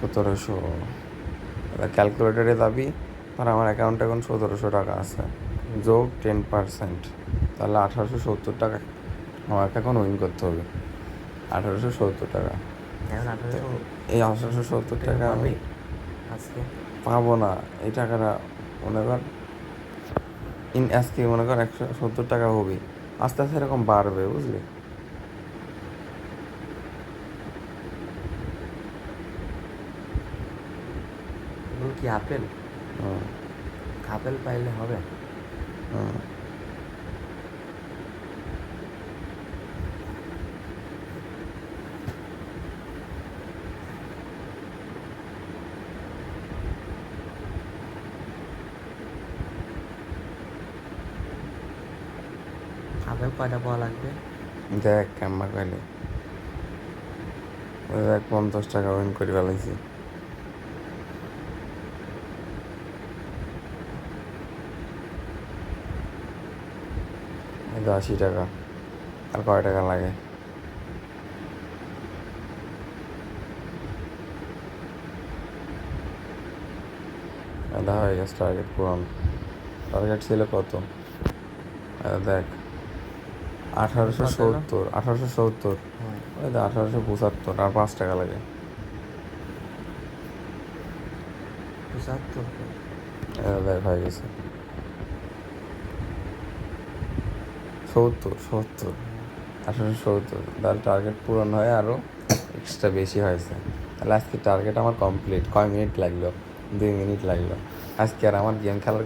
1700 ক্যালকুলেটারে যাবি, আর আমার অ্যাকাউন্টে এখন 1700 টাকা আছে, যোগ 10%, তাহলে 1870 টাকা আমাকে এখন উইন করতে হবে। 1870 টাকা। এখন 1800 এই 1870 টাকা আমি আজকে পাবো না। এই টাকাটা মনে কর আজকে মনে কর 170 টাকা হবে, আস্তে আস্তে এরকম বাড়বে, বুঝলি? এগুলো কি আপেল? হুম আপেল পাইলে হবে? হুম। আপেল কয়টা পাওয়া লাগবে? দেখ কেমন কইলে, দেখ 50 টাকা উইন করে ফেলাইছি। এই তো 80 টাকা, আর কয় টাকা লাগে? আধা হয়ে গেছে টার্গেট পূরণ। টার্গেট ছিল কত? দেখ 1870, 1870, ওই তো 1875, আর 5 টাকা লাগে। 75। দেখ হয়ে গেছে 70, 70, 1870। তাহলে টার্গেট পূরণ হয় আরও এক্সট্রা বেশি হয়েছে। তাহলে আজকে টার্গেট আমার কমপ্লিট। কয় মিনিট লাগলো? 2 মিনিট লাগলো। আজকে আর আমার গেম খেলার